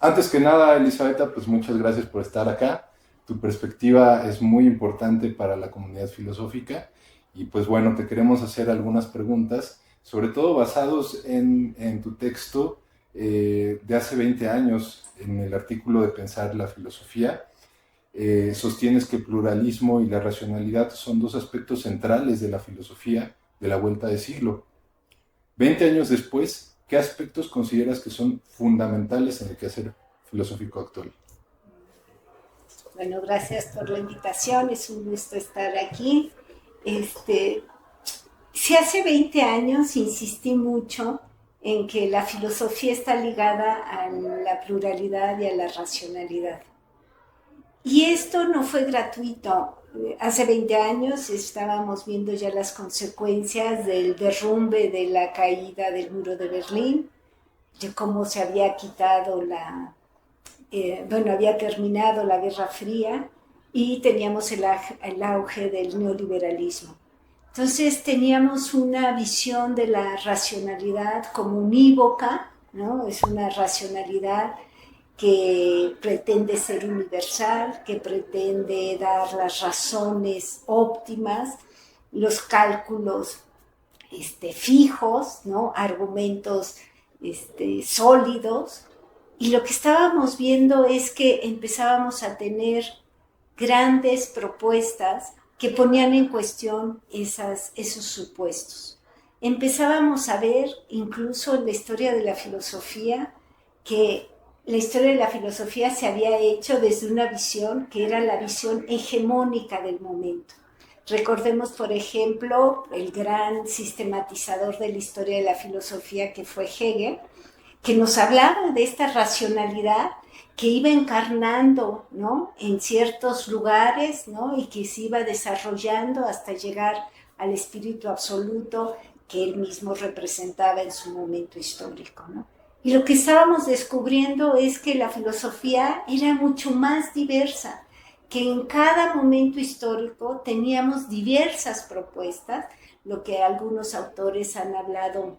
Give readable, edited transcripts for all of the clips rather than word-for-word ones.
Antes que nada, Elisabetta, pues muchas gracias por estar acá. Tu perspectiva es muy importante para la comunidad filosófica y pues bueno, te queremos hacer algunas preguntas, sobre todo basados en tu texto de hace 20 años, en el artículo de Pensar la filosofía. Sostienes que el pluralismo y la racionalidad son dos aspectos centrales de la filosofía de la vuelta de siglo. 20 años después, ¿qué aspectos consideras que son fundamentales en el quehacer filosófico actual? Bueno, gracias por la invitación, es un gusto estar aquí. Si hace 20 años insistí mucho en que la filosofía está ligada a la pluralidad y a la racionalidad. Y esto no fue gratuito. Hace 20 años estábamos viendo ya las consecuencias del derrumbe de la caída del muro de Berlín, de cómo se había quitado había terminado la Guerra Fría y teníamos el auge del neoliberalismo. Entonces teníamos una visión de la racionalidad como unívoca, ¿no? Es una racionalidad que pretende ser universal, que pretende dar las razones óptimas, los cálculos fijos, ¿no? Argumentos sólidos. Y lo que estábamos viendo es que empezábamos a tener grandes propuestas que ponían en cuestión esos supuestos. Empezábamos a ver, incluso en la historia de la filosofía, que la historia de la filosofía se había hecho desde una visión que era la visión hegemónica del momento. Recordemos, por ejemplo, el gran sistematizador de la historia de la filosofía que fue Hegel, que nos hablaba de esta racionalidad que iba encarnando, ¿no?, en ciertos lugares, ¿no?, y que se iba desarrollando hasta llegar al espíritu absoluto que él mismo representaba en su momento histórico, ¿no? Y lo que estábamos descubriendo es que la filosofía era mucho más diversa, que en cada momento histórico teníamos diversas propuestas, lo que algunos autores han hablado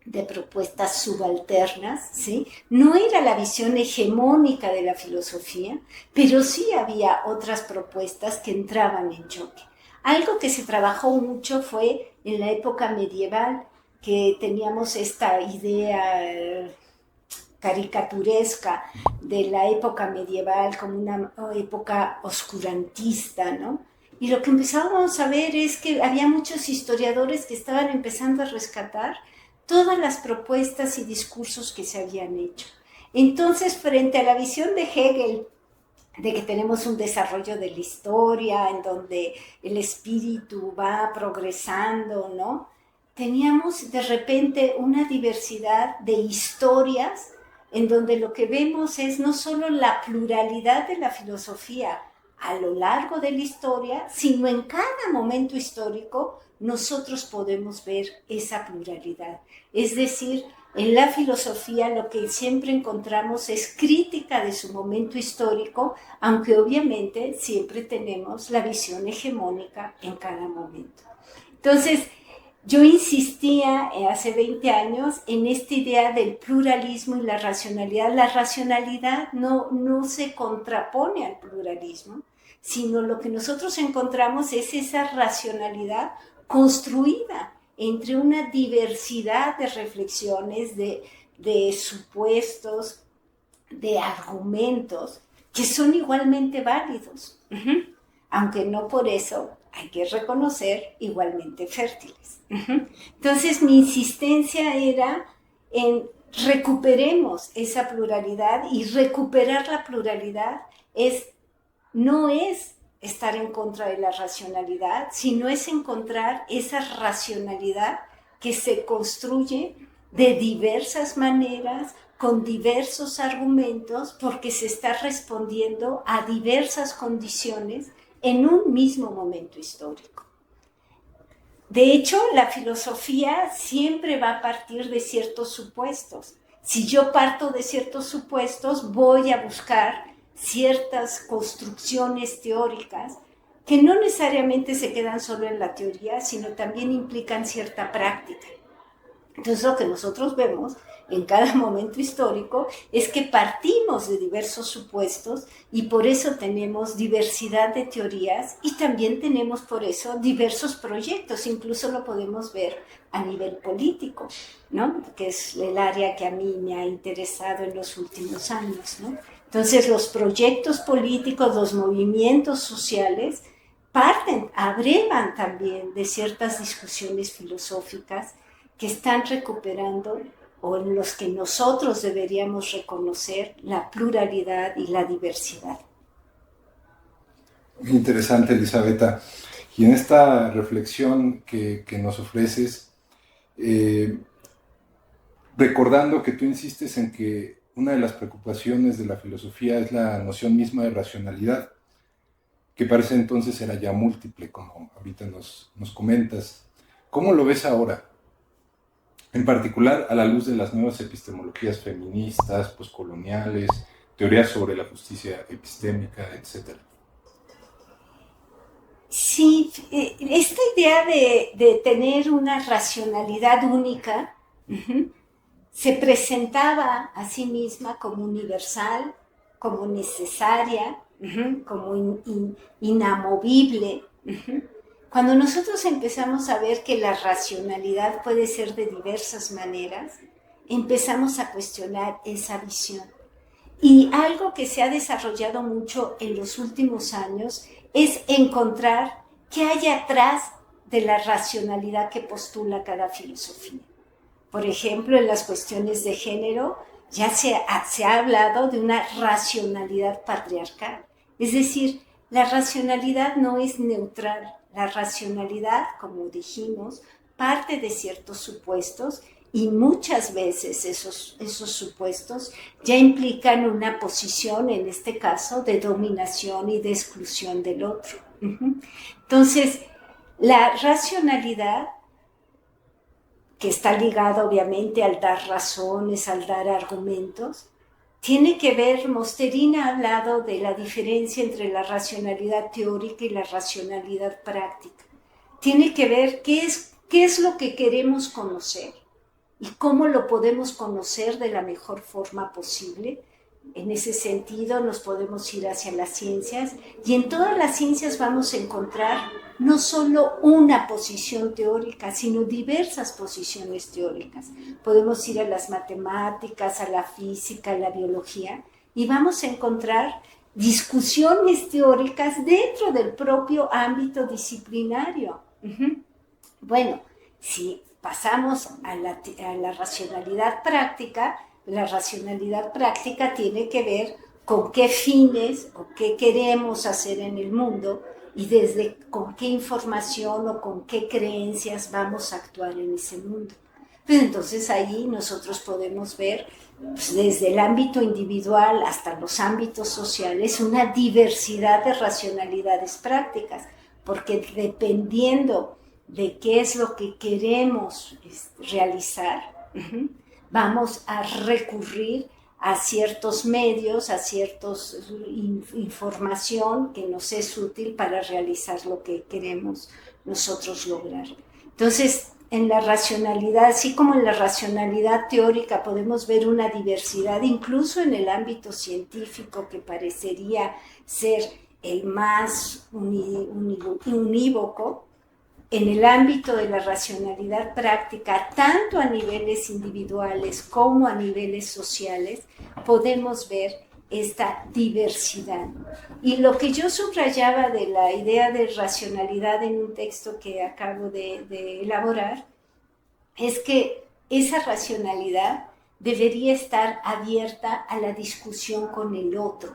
de propuestas subalternas, ¿sí? No era la visión hegemónica de la filosofía, pero sí había otras propuestas que entraban en choque. Algo que se trabajó mucho fue en la época medieval, que teníamos esta idea caricaturesca de la época medieval como una época oscurantista, ¿no? Y lo que empezábamos a ver es que había muchos historiadores que estaban empezando a rescatar todas las propuestas y discursos que se habían hecho. Entonces, frente a la visión de Hegel, de que tenemos un desarrollo de la historia, en donde el espíritu va progresando, ¿no?, teníamos de repente una diversidad de historias en donde lo que vemos es no solo la pluralidad de la filosofía a lo largo de la historia, sino en cada momento histórico nosotros podemos ver esa pluralidad. Es decir, en la filosofía lo que siempre encontramos es crítica de su momento histórico, aunque obviamente siempre tenemos la visión hegemónica en cada momento. Entonces, yo insistía hace 20 años en esta idea del pluralismo y la racionalidad. La racionalidad no se contrapone al pluralismo, sino lo que nosotros encontramos es esa racionalidad construida entre una diversidad de reflexiones, de supuestos, de argumentos, que son igualmente válidos, aunque no por eso hay que reconocer igualmente fértiles. Entonces mi insistencia era en recuperemos esa pluralidad, y recuperar la pluralidad no es estar en contra de la racionalidad, sino es encontrar esa racionalidad que se construye de diversas maneras, con diversos argumentos, porque se está respondiendo a diversas condiciones en un mismo momento histórico. De hecho, la filosofía siempre va a partir de ciertos supuestos. Si yo parto de ciertos supuestos, voy a buscar ciertas construcciones teóricas que no necesariamente se quedan solo en la teoría, sino también implican cierta práctica. Entonces lo que nosotros vemos en cada momento histórico es que partimos de diversos supuestos y por eso tenemos diversidad de teorías y también tenemos por eso diversos proyectos, incluso lo podemos ver a nivel político, ¿no? Que es el área que a mí me ha interesado en los últimos años, ¿no? Entonces los proyectos políticos, los movimientos sociales abrevan también de ciertas discusiones filosóficas que están recuperando o en los que nosotros deberíamos reconocer la pluralidad y la diversidad. Muy interesante, Elisabetta. Y en esta reflexión que nos ofreces, recordando que tú insistes en que una de las preocupaciones de la filosofía es la noción misma de racionalidad, que parece entonces era ya múltiple, como ahorita nos comentas. ¿Cómo lo ves ahora? En particular a la luz de las nuevas epistemologías feministas, poscoloniales, teorías sobre la justicia epistémica, etc. Sí, esta idea de tener una racionalidad única se presentaba a sí misma como universal, como necesaria, como inamovible. Cuando nosotros empezamos a ver que la racionalidad puede ser de diversas maneras, empezamos a cuestionar esa visión. Y algo que se ha desarrollado mucho en los últimos años es encontrar qué hay atrás de la racionalidad que postula cada filosofía. Por ejemplo, en las cuestiones de género ya se ha hablado de una racionalidad patriarcal. Es decir, la racionalidad no es neutral. La racionalidad, como dijimos, parte de ciertos supuestos y muchas veces esos supuestos ya implican una posición, en este caso, de dominación y de exclusión del otro. Entonces, la racionalidad, que está ligada obviamente al dar razones, al dar argumentos, tiene que ver, Mosterin ha hablado de la diferencia entre la racionalidad teórica y la racionalidad práctica. Tiene que ver qué es lo que queremos conocer y cómo lo podemos conocer de la mejor forma posible. En ese sentido nos podemos ir hacia las ciencias y en todas las ciencias vamos a encontrar no solo una posición teórica, sino diversas posiciones teóricas. Podemos ir a las matemáticas, a la física, a la biología y vamos a encontrar discusiones teóricas dentro del propio ámbito disciplinario. Bueno, si pasamos a la racionalidad práctica, la racionalidad práctica tiene que ver con qué fines o qué queremos hacer en el mundo y desde con qué información o con qué creencias vamos a actuar en ese mundo. Pues entonces ahí nosotros podemos ver, pues, desde el ámbito individual hasta los ámbitos sociales, una diversidad de racionalidades prácticas, porque dependiendo de qué es lo que queremos realizar, vamos a recurrir a ciertos medios, a ciertas información que nos es útil para realizar lo que queremos nosotros lograr. Entonces, en la racionalidad, así como en la racionalidad teórica podemos ver una diversidad, incluso en el ámbito científico que parecería ser el más unívoco, en el ámbito de la racionalidad práctica, tanto a niveles individuales como a niveles sociales, podemos ver esta diversidad. Y lo que yo subrayaba de la idea de racionalidad en un texto que acabo de elaborar, es que esa racionalidad debería estar abierta a la discusión con el otro.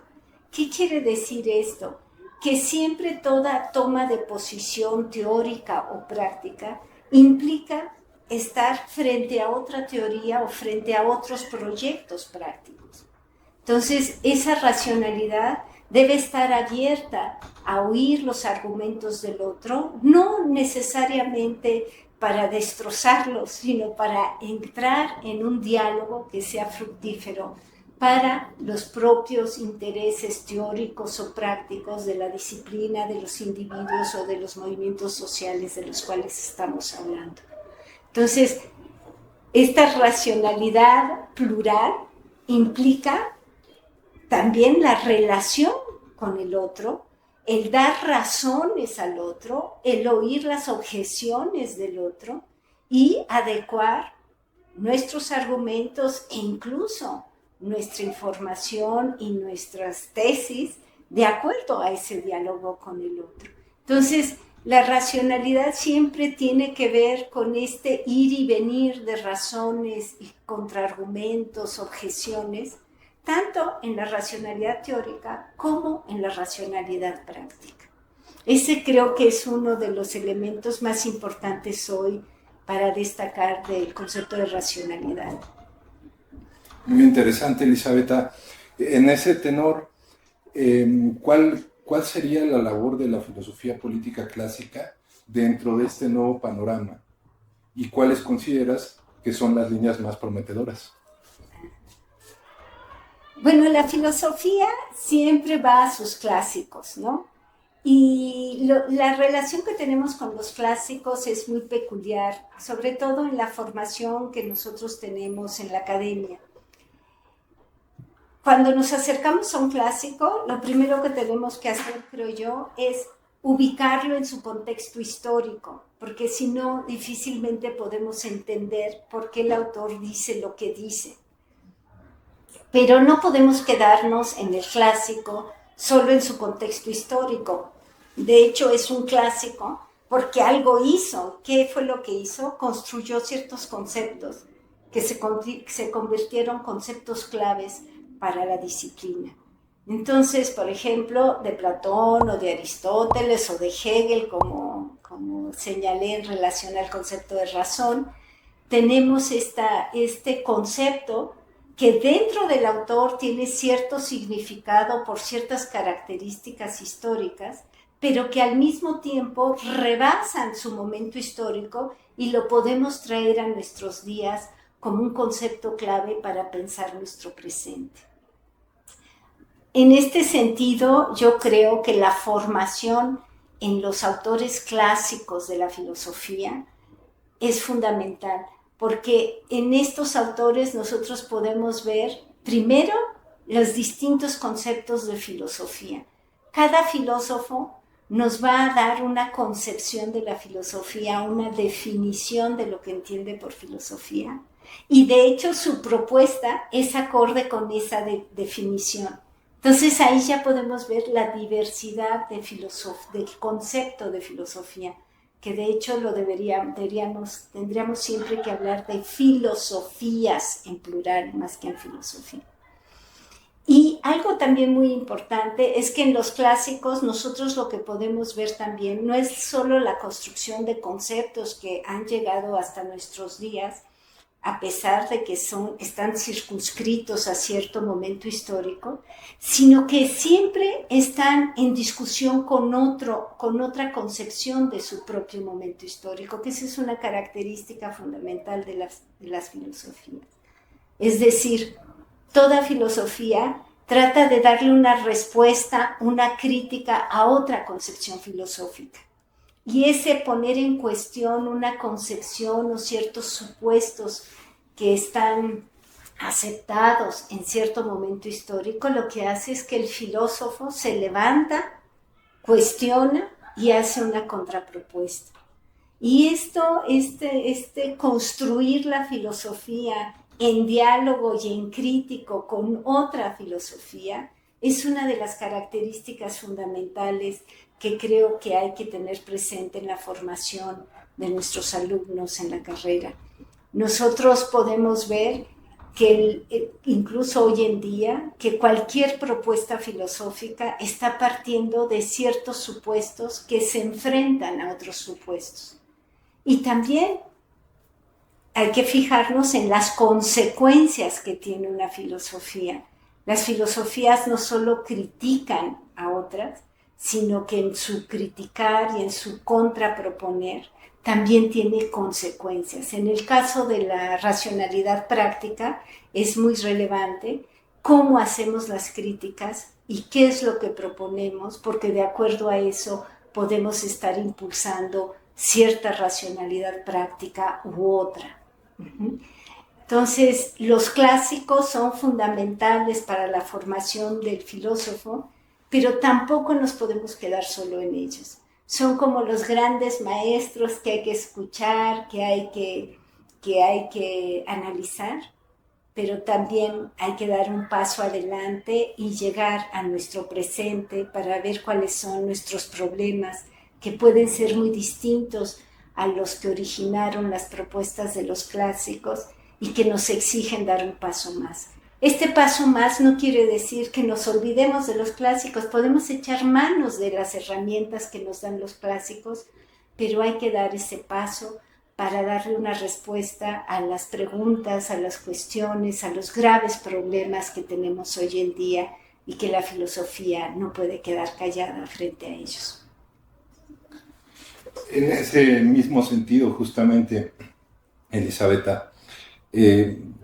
¿Qué quiere decir esto? Que siempre toda toma de posición teórica o práctica implica estar frente a otra teoría o frente a otros proyectos prácticos. Entonces, esa racionalidad debe estar abierta a oír los argumentos del otro, no necesariamente para destrozarlos, sino para entrar en un diálogo que sea fructífero para los propios intereses teóricos o prácticos de la disciplina, de los individuos o de los movimientos sociales de los cuales estamos hablando. Entonces, Esta racionalidad plural implica también la relación con el otro, el dar razones al otro, el oír las objeciones del otro y adecuar nuestros argumentos e incluso nuestra información y nuestras tesis de acuerdo a ese diálogo con el otro. Entonces, la racionalidad siempre tiene que ver con este ir y venir de razones y contraargumentos, objeciones, tanto en la racionalidad teórica como en la racionalidad práctica. Ese creo que es uno de los elementos más importantes hoy para destacar del concepto de racionalidad. Muy interesante, Elisabetta. En ese tenor, ¿cuál sería la labor de la filosofía política clásica dentro de este nuevo panorama? ¿Y cuáles consideras que son las líneas más prometedoras? Bueno, la filosofía siempre va a sus clásicos, ¿no? Y la relación que tenemos con los clásicos es muy peculiar, sobre todo en la formación que nosotros tenemos en la academia. Cuando nos acercamos a un clásico, lo primero que tenemos que hacer, creo yo, es ubicarlo en su contexto histórico, porque si no, difícilmente podemos entender por qué el autor dice lo que dice. Pero no podemos quedarnos en el clásico solo en su contexto histórico. De hecho, es un clásico porque algo hizo. ¿Qué fue lo que hizo? Construyó ciertos conceptos que se convirtieron en conceptos claves para la disciplina. Entonces, por ejemplo, de Platón o de Aristóteles o de Hegel, como señalé en relación al concepto de razón, tenemos este concepto que dentro del autor tiene cierto significado por ciertas características históricas, pero que al mismo tiempo rebasan su momento histórico y lo podemos traer a nuestros días como un concepto clave para pensar nuestro presente. En este sentido, yo creo que la formación en los autores clásicos de la filosofía es fundamental, porque en estos autores nosotros podemos ver, primero, los distintos conceptos de filosofía. Cada filósofo nos va a dar una concepción de la filosofía, una definición de lo que entiende por filosofía, y de hecho su propuesta es acorde con esa definición. Entonces ahí ya podemos ver la diversidad del concepto de filosofía, que de hecho tendríamos siempre que hablar de filosofías en plural más que en filosofía. Y algo también muy importante es que en los clásicos nosotros lo que podemos ver también no es solo la construcción de conceptos que han llegado hasta nuestros días, a pesar de que están circunscritos a cierto momento histórico, sino que siempre están en discusión con otra concepción de su propio momento histórico, que esa es una característica fundamental de las filosofías. Es decir, toda filosofía trata de darle una respuesta, una crítica a otra concepción filosófica. Y ese poner en cuestión una concepción o ciertos supuestos que están aceptados en cierto momento histórico, lo que hace es que el filósofo se levanta, cuestiona y hace una contrapropuesta. Y construir la filosofía en diálogo y en crítico con otra filosofía es una de las características fundamentales que creo que hay que tener presente en la formación de nuestros alumnos en la carrera. Nosotros podemos ver que incluso hoy en día, que cualquier propuesta filosófica está partiendo de ciertos supuestos que se enfrentan a otros supuestos. Y también hay que fijarnos en las consecuencias que tiene una filosofía. Las filosofías no solo critican a otras, sino que en su criticar y en su contraproponer también tiene consecuencias. En el caso de la racionalidad práctica es muy relevante cómo hacemos las críticas y qué es lo que proponemos, porque de acuerdo a eso podemos estar impulsando cierta racionalidad práctica u otra. Entonces, los clásicos son fundamentales para la formación del filósofo, pero tampoco nos podemos quedar solo en ellos. Son como los grandes maestros que hay que escuchar, que hay que analizar, pero también hay que dar un paso adelante y llegar a nuestro presente para ver cuáles son nuestros problemas, que pueden ser muy distintos a los que originaron las propuestas de los clásicos y que nos exigen dar un paso más. Este paso más no quiere decir que nos olvidemos de los clásicos, podemos echar manos de las herramientas que nos dan los clásicos, pero hay que dar ese paso para darle una respuesta a las preguntas, a las cuestiones, a los graves problemas que tenemos hoy en día y que la filosofía no puede quedar callada frente a ellos. En ese mismo sentido, justamente, Elisabetta,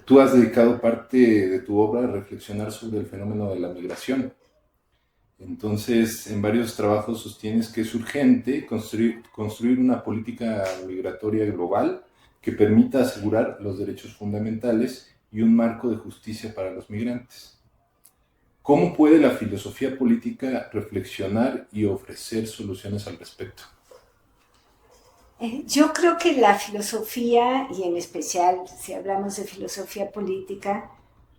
tú has dedicado parte de tu obra a reflexionar sobre el fenómeno de la migración. Entonces, en varios trabajos sostienes que es urgente construir una política migratoria global que permita asegurar los derechos fundamentales y un marco de justicia para los migrantes. ¿Cómo puede la filosofía política reflexionar y ofrecer soluciones al respecto? Yo creo que la filosofía, y en especial si hablamos de filosofía política,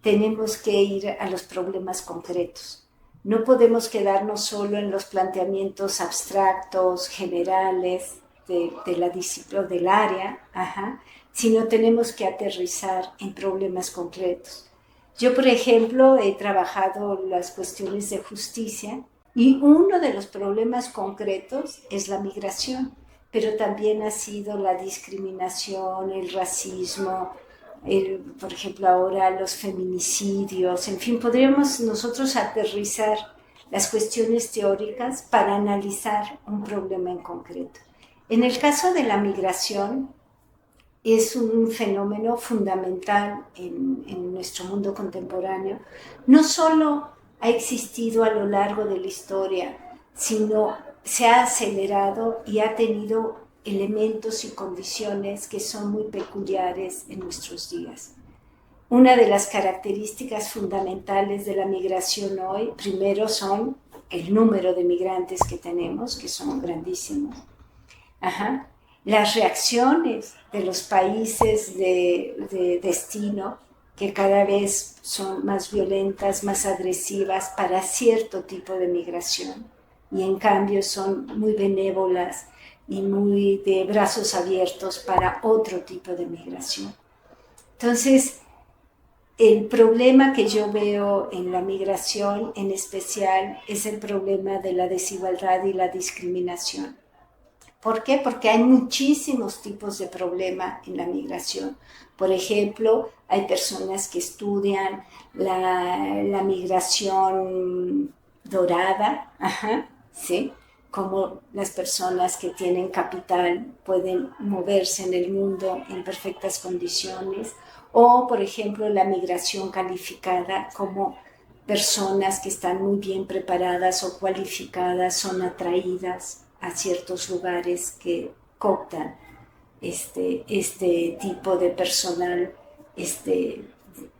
tenemos que ir a los problemas concretos. No podemos quedarnos solo en los planteamientos abstractos, generales de la disciplina, del área, sino tenemos que aterrizar en problemas concretos. Yo, por ejemplo, he trabajado las cuestiones de justicia y uno de los problemas concretos es la migración, pero también ha sido la discriminación, el racismo, por ejemplo ahora los feminicidios, en fin, podríamos nosotros aterrizar las cuestiones teóricas para analizar un problema en concreto. En el caso de la migración, es un fenómeno fundamental en nuestro mundo contemporáneo. No solo ha existido a lo largo de la historia, sino se ha acelerado y ha tenido elementos y condiciones que son muy peculiares en nuestros días. Una de las características fundamentales de la migración hoy, primero son el número de migrantes que tenemos, que son grandísimos. Las reacciones de los países de destino, que cada vez son más violentas, más agresivas para cierto tipo de migración, y en cambio son muy benévolas y muy de brazos abiertos para otro tipo de migración. Entonces, el problema que yo veo en la migración en especial es el problema de la desigualdad y la discriminación. ¿Por qué? Porque hay muchísimos tipos de problema en la migración. Por ejemplo, hay personas que estudian la migración dorada, ¿sí? Como las personas que tienen capital pueden moverse en el mundo en perfectas condiciones, o por ejemplo la migración calificada, como personas que están muy bien preparadas o cualificadas son atraídas a ciertos lugares que cooptan este tipo de personal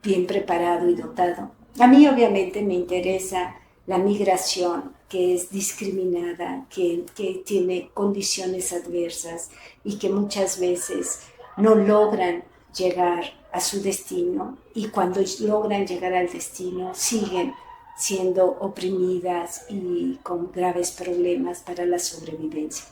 bien preparado y dotado. A mí obviamente me interesa la migración que es discriminada, que tiene condiciones adversas y que muchas veces no logran llegar a su destino, y cuando logran llegar al destino siguen siendo oprimidas y con graves problemas para la sobrevivencia.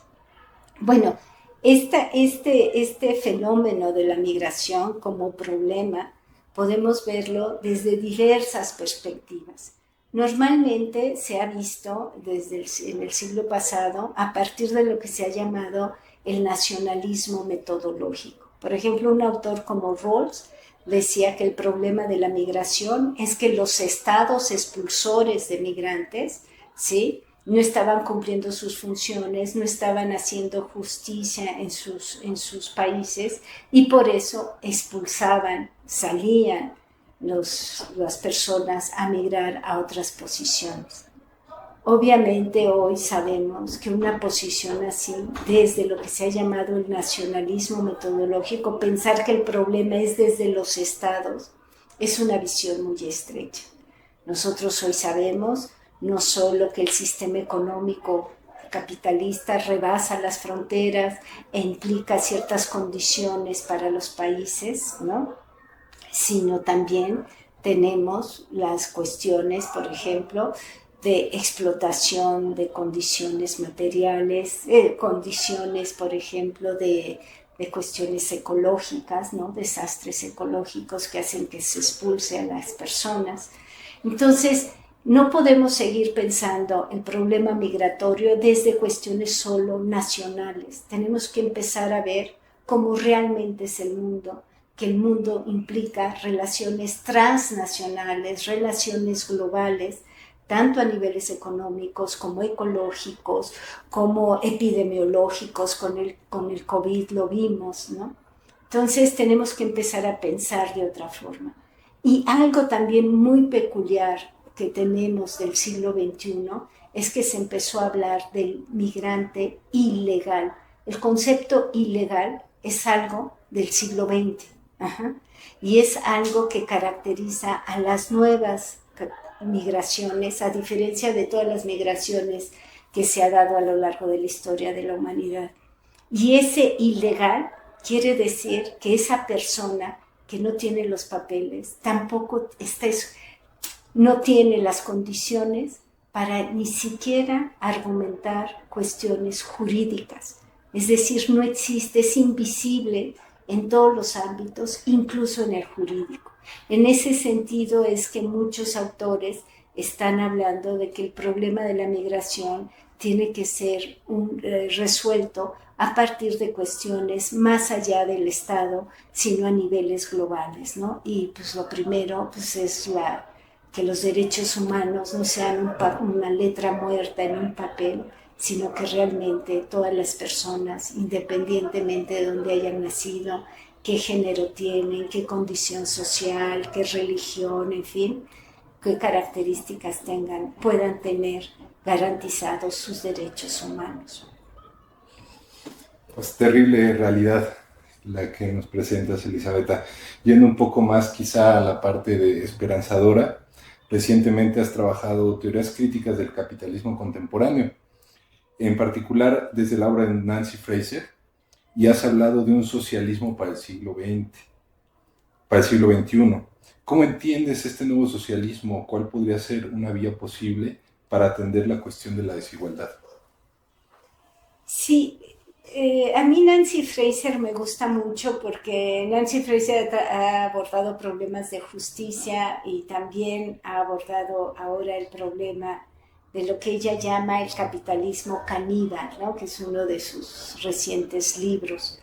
Bueno, este fenómeno de la migración como problema podemos verlo desde diversas perspectivas. Normalmente se ha visto en el siglo pasado a partir de lo que se ha llamado el nacionalismo metodológico. Por ejemplo, un autor como Rawls decía que el problema de la migración es que los estados expulsores de migrantes, ¿sí?, no estaban cumpliendo sus funciones, no estaban haciendo justicia en sus países, y por eso expulsaban, salían las personas a migrar a otras posiciones. Obviamente hoy sabemos que una posición así, desde lo que se ha llamado el nacionalismo metodológico, pensar que el problema es desde los estados, es una visión muy estrecha. Nosotros hoy sabemos no solo que el sistema económico capitalista rebasa las fronteras e implica ciertas condiciones para los países, ¿no? Sino también tenemos las cuestiones, por ejemplo, de explotación de condiciones materiales, condiciones, por ejemplo, de cuestiones ecológicas, ¿no? Desastres ecológicos que hacen que se expulse a las personas. Entonces, no podemos seguir pensando el problema migratorio desde cuestiones solo nacionales. Tenemos que empezar a ver cómo realmente es el mundo, que el mundo implica relaciones transnacionales, relaciones globales, tanto a niveles económicos como ecológicos, como epidemiológicos, con el COVID lo vimos, ¿no? Entonces tenemos que empezar a pensar de otra forma. Y algo también muy peculiar que tenemos del siglo XXI es que se empezó a hablar del migrante ilegal. El concepto ilegal es algo del siglo XX. Ajá. Y es algo que caracteriza a las nuevas migraciones, a diferencia de todas las migraciones que se ha dado a lo largo de la historia de la humanidad. Y ese ilegal quiere decir que esa persona que no tiene los papeles tampoco no tiene las condiciones para ni siquiera argumentar cuestiones jurídicas. Es decir, no existe, es invisible en todos los ámbitos, incluso en el jurídico. En ese sentido es que muchos autores están hablando de que el problema de la migración tiene que ser resuelto a partir de cuestiones más allá del Estado, sino a niveles globales, ¿no? Y pues lo primero pues es que los derechos humanos no sean una letra muerta en un papel, sino que realmente todas las personas, independientemente de dónde hayan nacido, qué género tienen, qué condición social, qué religión, en fin, qué características tengan, puedan tener garantizados sus derechos humanos. Pues terrible realidad la que nos presentas, Elisabetta. Yendo un poco más quizá a la parte de esperanzadora, recientemente has trabajado teorías críticas del capitalismo contemporáneo, en particular desde la obra de Nancy Fraser, y has hablado de un socialismo para el siglo XX, para el siglo XXI. ¿Cómo entiendes este nuevo socialismo? ¿Cuál podría ser una vía posible para atender la cuestión de la desigualdad? Sí, a mí Nancy Fraser me gusta mucho porque Nancy Fraser ha abordado problemas de justicia y también ha abordado ahora el problema de lo que ella llama el capitalismo caníbal, ¿no? Que es uno de sus recientes libros.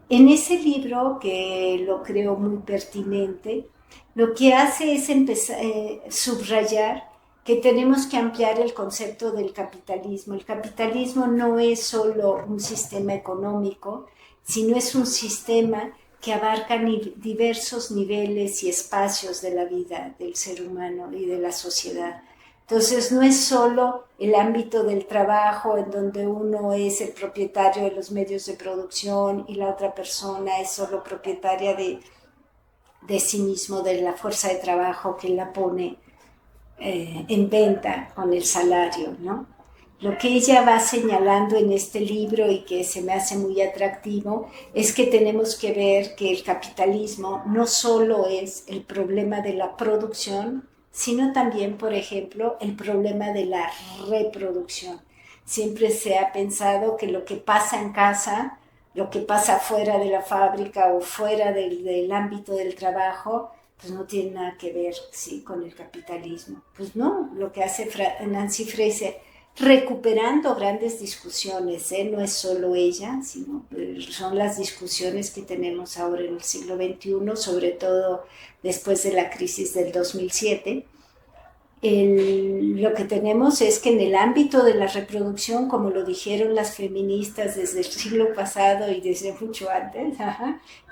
En ese libro, que lo creo muy pertinente, lo que hace es subrayar que tenemos que ampliar el concepto del capitalismo. El capitalismo no es solo un sistema económico, sino es un sistema que abarca diversos niveles y espacios de la vida del ser humano y de la sociedad. Entonces no es solo el ámbito del trabajo en donde uno es el propietario de los medios de producción y la otra persona es solo propietaria de sí mismo, de la fuerza de trabajo que la pone en venta con el salario, ¿no? Lo que ella va señalando en este libro y que se me hace muy atractivo es que tenemos que ver que el capitalismo no solo es el problema de la producción, sino también, por ejemplo, el problema de la reproducción. Siempre se ha pensado que lo que pasa en casa, lo que pasa fuera de la fábrica o fuera del ámbito del trabajo, pues no tiene nada que ver, sí, con el capitalismo. Pues no, lo que hace Nancy Fraser, recuperando grandes discusiones, no es solo ella, sino son las discusiones que tenemos ahora en el siglo XXI, sobre todo después de la crisis del 2007. Lo que tenemos es que en el ámbito de la reproducción, como lo dijeron las feministas desde el siglo pasado y desde mucho antes,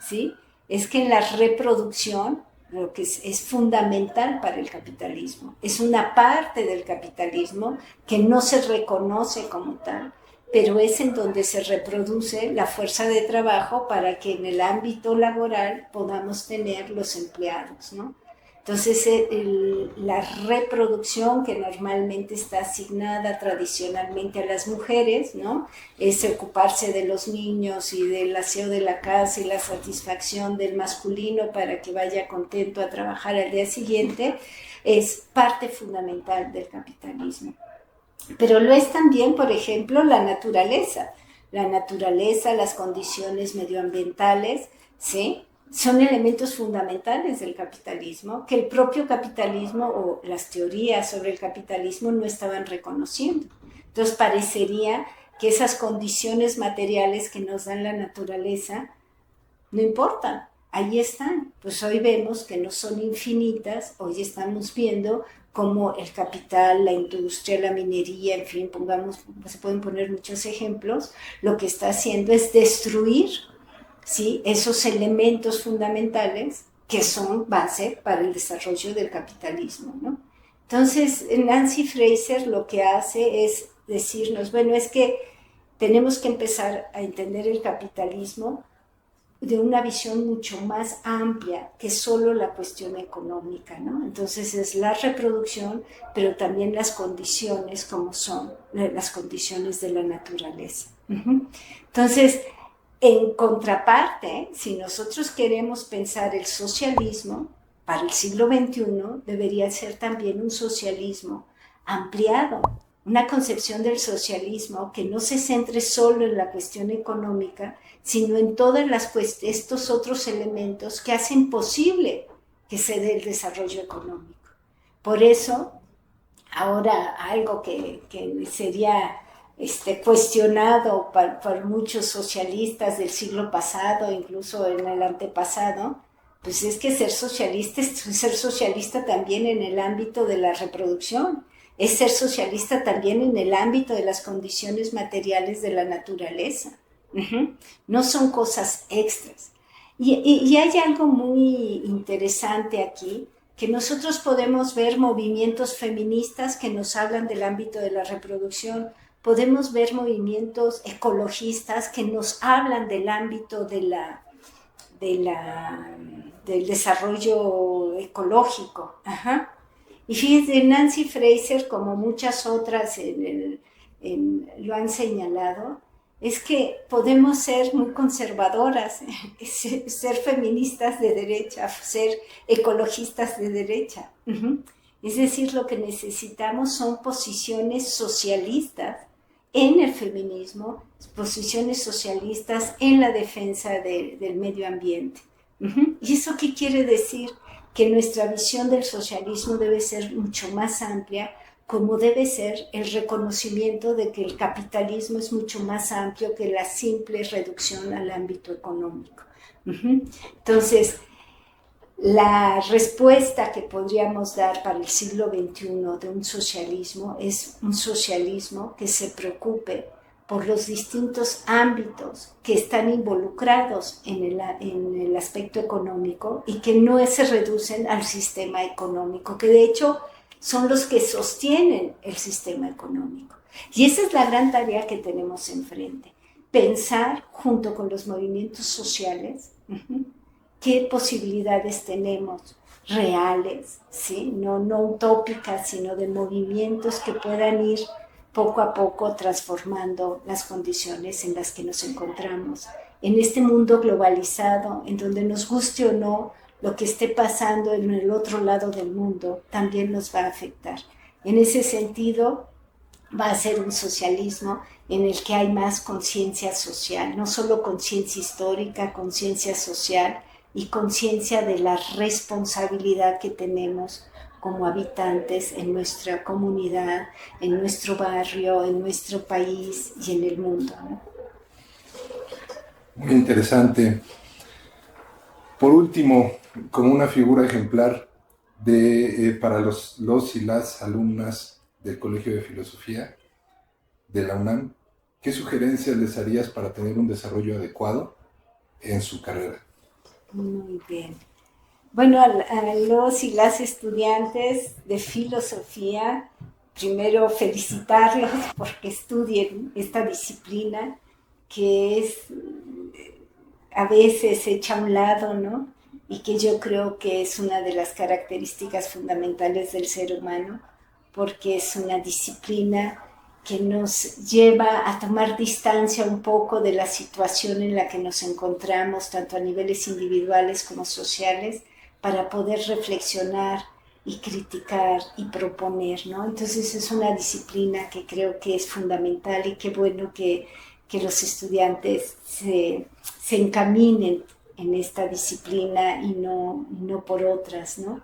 ¿sí? Es que en la reproducción lo que es fundamental para el capitalismo. Es una parte del capitalismo que no se reconoce como tal, pero es en donde se reproduce la fuerza de trabajo para que en el ámbito laboral podamos tener los empleados, ¿no? Entonces, la reproducción que normalmente está asignada tradicionalmente a las mujeres, ¿no? Es ocuparse de los niños y del aseo de la casa y la satisfacción del masculino para que vaya contento a trabajar al día siguiente, es parte fundamental del capitalismo. Pero lo es también, por ejemplo, la naturaleza. La naturaleza, las condiciones medioambientales, ¿sí? Son elementos fundamentales del capitalismo que el propio capitalismo o las teorías sobre el capitalismo no estaban reconociendo. Entonces parecería que esas condiciones materiales que nos dan la naturaleza no importan, ahí están. Pues hoy vemos que no son infinitas, hoy estamos viendo cómo el capital, la industria, la minería, en fin, se pueden poner muchos ejemplos, lo que está haciendo es destruir, ¿sí?, esos elementos fundamentales que son base para el desarrollo del capitalismo, ¿no? Entonces, Nancy Fraser lo que hace es decirnos, bueno, es que tenemos que empezar a entender el capitalismo de una visión mucho más amplia que solo la cuestión económica, ¿no? Entonces es la reproducción, pero también las condiciones como son, las condiciones de la naturaleza. Entonces, en contraparte, si nosotros queremos pensar el socialismo para el siglo XXI, debería ser también un socialismo ampliado, una concepción del socialismo que no se centre solo en la cuestión económica, sino en todos estos otros elementos que hacen posible que se dé el desarrollo económico. Por eso, ahora algo que sería cuestionado por muchos socialistas del siglo pasado, incluso en el antepasado, pues es que ser socialista es ser socialista también en el ámbito de la reproducción, es ser socialista también en el ámbito de las condiciones materiales de la naturaleza. No son cosas extras. Y hay algo muy interesante aquí, que nosotros podemos ver movimientos feministas que nos hablan del ámbito de la reproducción, podemos ver movimientos ecologistas que nos hablan del ámbito del desarrollo ecológico. Y fíjense, Nancy Fraser, como muchas otras lo han señalado, es que podemos ser muy conservadoras, ser feministas de derecha, ser ecologistas de derecha. Es decir, lo que necesitamos son posiciones socialistas en el feminismo, posiciones socialistas en la defensa del medio ambiente. ¿Y eso qué quiere decir? Que nuestra visión del socialismo debe ser mucho más amplia, como debe ser el reconocimiento de que el capitalismo es mucho más amplio que la simple reducción al ámbito económico. Entonces, la respuesta que podríamos dar para el siglo XXI de un socialismo es un socialismo que se preocupe por los distintos ámbitos que están involucrados en el aspecto económico y que no se reducen al sistema económico, que de hecho son los que sostienen el sistema económico. Y esa es la gran tarea que tenemos enfrente, pensar junto con los movimientos sociales qué posibilidades tenemos reales, ¿sí? No utópicas, sino de movimientos que puedan ir poco a poco transformando las condiciones en las que nos encontramos. En este mundo globalizado, en donde nos guste o no, lo que esté pasando en el otro lado del mundo también nos va a afectar. En ese sentido, va a ser un socialismo en el que hay más conciencia social, no solo conciencia histórica, conciencia social y conciencia de la responsabilidad que tenemos como habitantes en nuestra comunidad, en nuestro barrio, en nuestro país y en el mundo, ¿no? Muy interesante. Por último, como una figura ejemplar para los y las alumnas del Colegio de Filosofía de la UNAM, ¿qué sugerencias les harías para tener un desarrollo adecuado en su carrera? Muy bien. Bueno, a los y las estudiantes de filosofía, primero felicitarlos porque estudien esta disciplina que es a veces hecha a un lado, ¿no? Y que yo creo que es una de las características fundamentales del ser humano, porque es una disciplina que nos lleva a tomar distancia un poco de la situación en la que nos encontramos, tanto a niveles individuales como sociales, para poder reflexionar y criticar y proponer, ¿no? Entonces es una disciplina que creo que es fundamental y qué bueno que los estudiantes se encaminen en esta disciplina y no por otras, ¿no?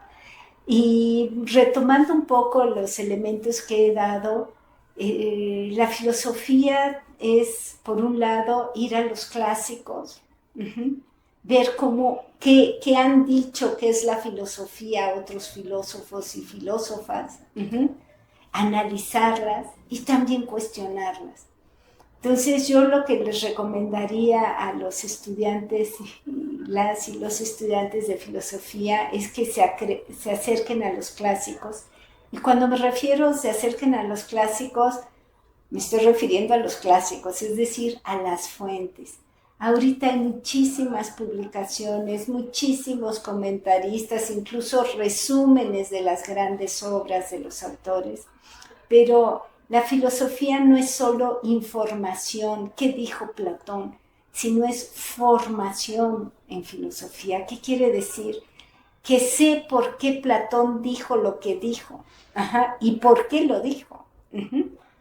Y retomando un poco los elementos que he dado, la filosofía es, por un lado, ir a los clásicos, ver qué han dicho que es la filosofía otros filósofos y filósofas, analizarlas y también cuestionarlas. Entonces yo lo que les recomendaría a los estudiantes y los estudiantes de filosofía es que se acerquen a los clásicos. Y cuando me refiero se acerquen a los clásicos, me estoy refiriendo a los clásicos, es decir, a las fuentes. Ahorita hay muchísimas publicaciones, muchísimos comentaristas, incluso resúmenes de las grandes obras de los autores, pero la filosofía no es solo información, ¿qué dijo Platón?, sino es formación en filosofía. ¿Qué quiere decir? Que sé por qué Platón dijo lo que dijo, y por qué lo dijo.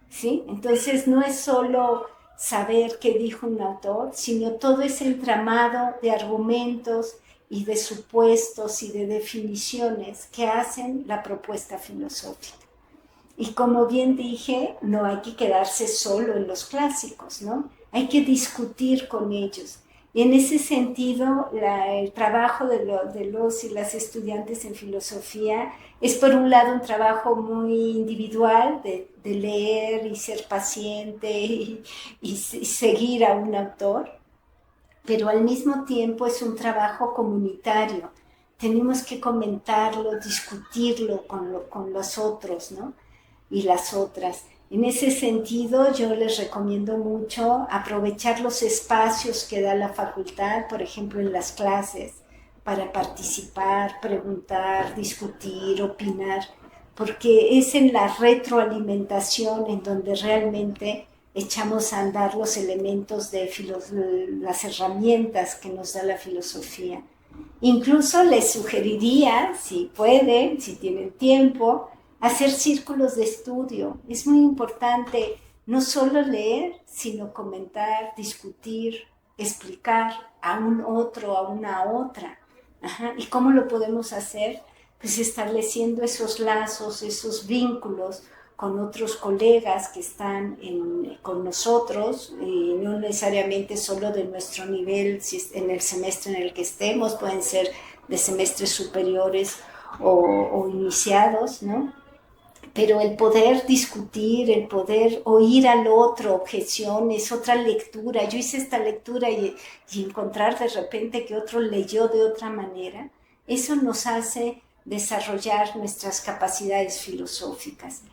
¿Sí? Entonces no es solo saber qué dijo un autor, sino todo ese entramado de argumentos y de supuestos y de definiciones que hacen la propuesta filosófica. Y como bien dije, no hay que quedarse solo en los clásicos, ¿no? Hay que discutir con ellos. Y en ese sentido, el trabajo de los y las estudiantes en filosofía es, por un lado, un trabajo muy individual de leer y ser paciente y seguir a un autor, pero al mismo tiempo es un trabajo comunitario. Tenemos que comentarlo, discutirlo con los otros, ¿no?, y las otras. En ese sentido, yo les recomiendo mucho aprovechar los espacios que da la facultad, por ejemplo, en las clases, para participar, preguntar, discutir, opinar, porque es en la retroalimentación en donde realmente echamos a andar los elementos las herramientas que nos da la filosofía. Incluso les sugeriría, si pueden, si tienen tiempo, hacer círculos de estudio. Es muy importante no solo leer, sino comentar, discutir, explicar a un otro, a una otra. ¿Y cómo lo podemos hacer? Pues estableciendo esos lazos, esos vínculos con otros colegas que están con nosotros, y no necesariamente solo de nuestro nivel, si en el semestre en el que estemos, pueden ser de semestres superiores o iniciados, ¿no? Pero el poder discutir, el poder oír al otro, objeciones, otra lectura. Yo hice esta lectura y encontrar de repente que otro leyó de otra manera, eso nos hace desarrollar nuestras capacidades filosóficas.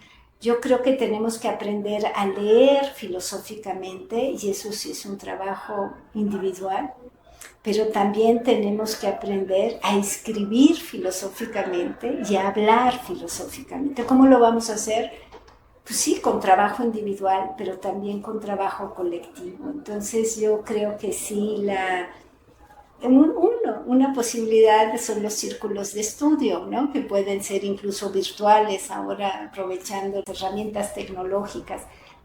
Yo creo que tenemos que aprender a leer filosóficamente, y eso sí es un trabajo individual, pero también tenemos que aprender a escribir filosóficamente y a hablar filosóficamente. ¿Cómo lo vamos a hacer? Pues sí, con trabajo individual, pero también con trabajo colectivo. Entonces yo creo que sí, una posibilidad son los círculos de estudio, ¿no?, que pueden ser incluso virtuales ahora, aprovechando herramientas tecnológicas,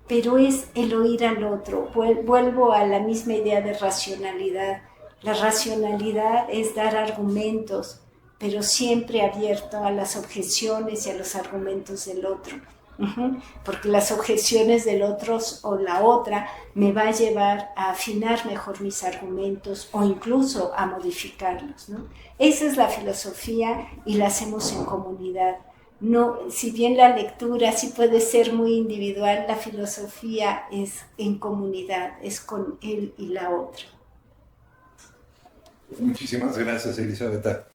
pero es el oír al otro. Vuelvo a la misma idea de racionalidad. La racionalidad es dar argumentos, pero siempre abierto a las objeciones y a los argumentos del otro. Porque las objeciones del otro o la otra me va a llevar a afinar mejor mis argumentos o incluso a modificarlos, ¿no? Esa es la filosofía y la hacemos en comunidad. No, si bien la lectura sí puede ser muy individual, la filosofía es en comunidad, es con él y la otra. Muchísimas gracias, Elisabetta.